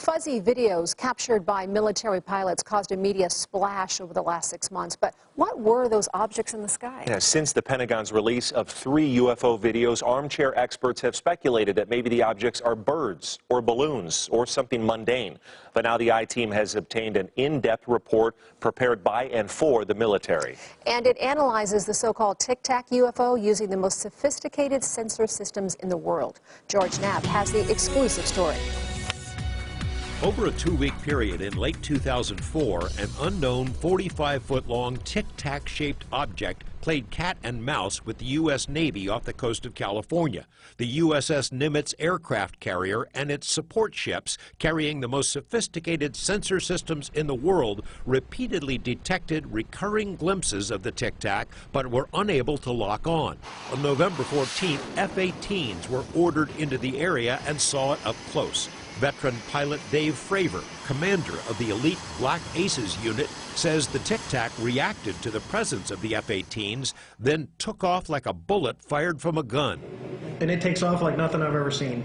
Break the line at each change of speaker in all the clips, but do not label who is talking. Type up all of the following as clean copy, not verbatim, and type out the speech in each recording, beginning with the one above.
Fuzzy videos captured by military pilots caused a media splash over the last 6 months. But what were those objects in the sky?
Yeah, since the Pentagon's release of 3 UFO videos, armchair experts have speculated that maybe the objects are birds or balloons or something mundane. But now the I-team has obtained an in-depth report prepared by and for the military.
And it analyzes the so-called Tic-Tac UFO using the most sophisticated sensor systems in the world. George Knapp has the exclusive story.
Over a 2-week period in late 2004, an unknown 45-foot-long tic-tac-shaped object played cat and mouse with the U.S. Navy off the coast of California. The USS Nimitz aircraft carrier and its support ships, carrying the most sophisticated sensor systems in the world, repeatedly detected recurring glimpses of the tic-tac, but were unable to lock on. On November 14th, F-18s were ordered into the area and saw it up close. Veteran pilot Dave Fravor, commander of the elite Black Aces unit, says the tic-tac reacted to the presence of the F-18s, then took off like a bullet fired from a gun.
And it takes off like nothing I've ever seen.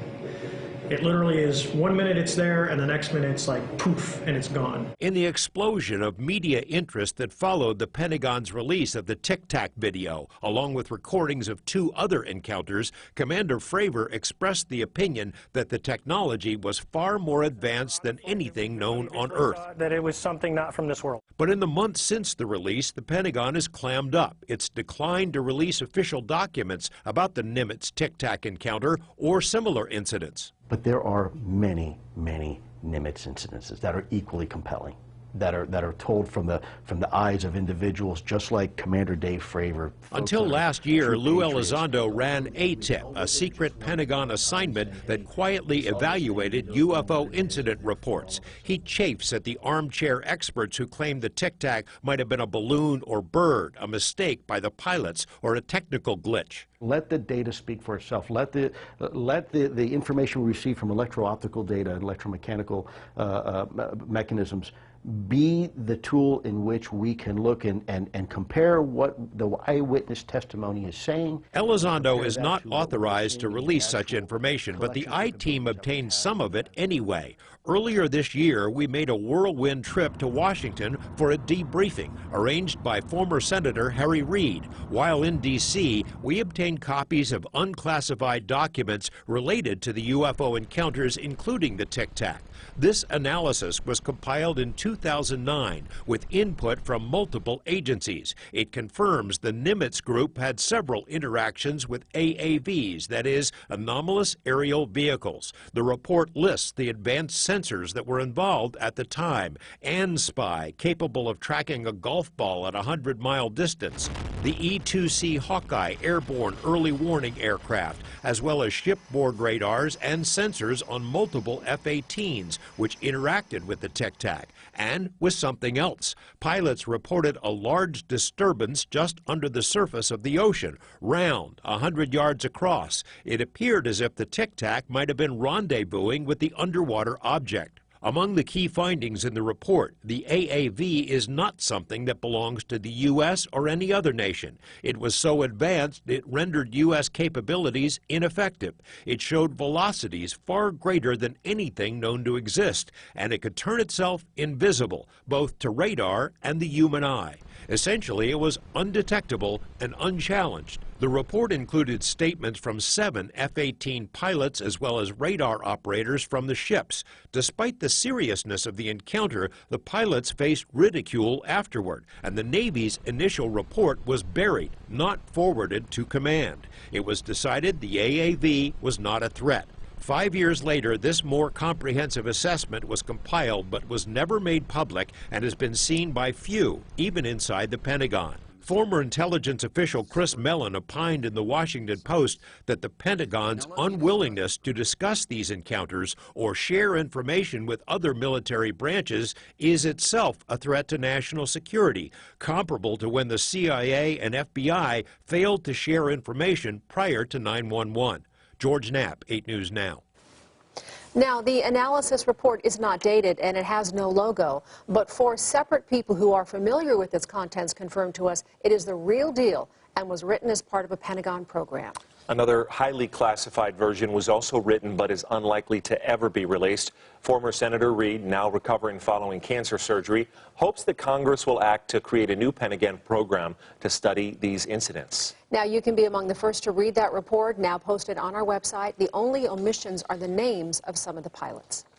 It literally is 1 minute it's there, and the next minute it's like poof, and it's gone.
In the explosion of media interest that followed the Pentagon's release of the Tic-Tac video, along with recordings of 2 other encounters, Commander Fravor expressed the opinion that the technology was far more advanced than anything known on Earth.
That it was something not from this world.
But in the months since the release, the Pentagon has clammed up. It's declined to release official documents about the Nimitz Tic-Tac encounter or similar incidents.
But there are many, many Nimitz incidences that are equally compelling, that are told from the eyes of individuals just like Commander Dave Fravor.
Until last year, Lou Elizondo ran ATIP, a secret Pentagon assignment that quietly evaluated UFO incident reports. He chafes at the armchair experts who claim the Tic-Tac might have been a balloon or bird, a mistake by the pilots, or a technical glitch.
Let the data speak for itself. Let the information we receive from electro-optical data and electromechanical mechanisms be the tool in which we can look and compare what the eyewitness testimony is saying.
Elizondo is not authorized to release such information, but the I-team obtained some of it anyway. Earlier this year, we made a whirlwind trip to Washington for a debriefing arranged by former Senator Harry Reid. While in D.C., we obtained copies of unclassified documents related to the UFO encounters, including the Tic-Tac. This analysis was compiled in 2009 with input from multiple agencies. It confirms the Nimitz group had several interactions with AAVs, that is, anomalous aerial vehicles. The report lists the advanced sensors that were involved at the time: ANSPY, capable of tracking a golf ball at a 100-mile distance, the E-2C Hawkeye airborne early warning aircraft, as well as shipboard radars and sensors on multiple F-18s, which interacted with the Tic-Tac, and with something else. Pilots reported a large disturbance just under the surface of the ocean, round, 100 yards across. It appeared as if the Tic-Tac might have been rendezvousing with the underwater object. Among the key findings in the report, the AAV is not something that belongs to the U.S. or any other nation. It was so advanced it rendered U.S. capabilities ineffective. It showed velocities far greater than anything known to exist, and it could turn itself invisible, both to radar and the human eye. Essentially, it was undetectable and unchallenged. The report included statements from 7 F-18 pilots as well as radar operators from the ships. Despite the seriousness of the encounter, the pilots faced ridicule afterward, and the Navy's initial report was buried, not forwarded to command. It was decided the AAV was not a threat. 5 years later, this more comprehensive assessment was compiled but was never made public and has been seen by few, even inside the Pentagon. Former intelligence official Chris Mellon opined in the Washington Post that the Pentagon's unwillingness to discuss these encounters or share information with other military branches is itself a threat to national security, comparable to when the CIA and FBI failed to share information prior to 9/11. George Knapp, 8 News Now.
Now, the analysis report is not dated and it has no logo, but 4 separate people who are familiar with its contents confirmed to us it is the real deal and was written as part of a Pentagon program.
Another highly classified version was also written but is unlikely to ever be released. Former Senator Reid, now recovering following cancer surgery, hopes that Congress will act to create a new Pentagon program to study these incidents.
Now, you can be among the first to read that report, now posted on our website. The only omissions are the names of some of the pilots.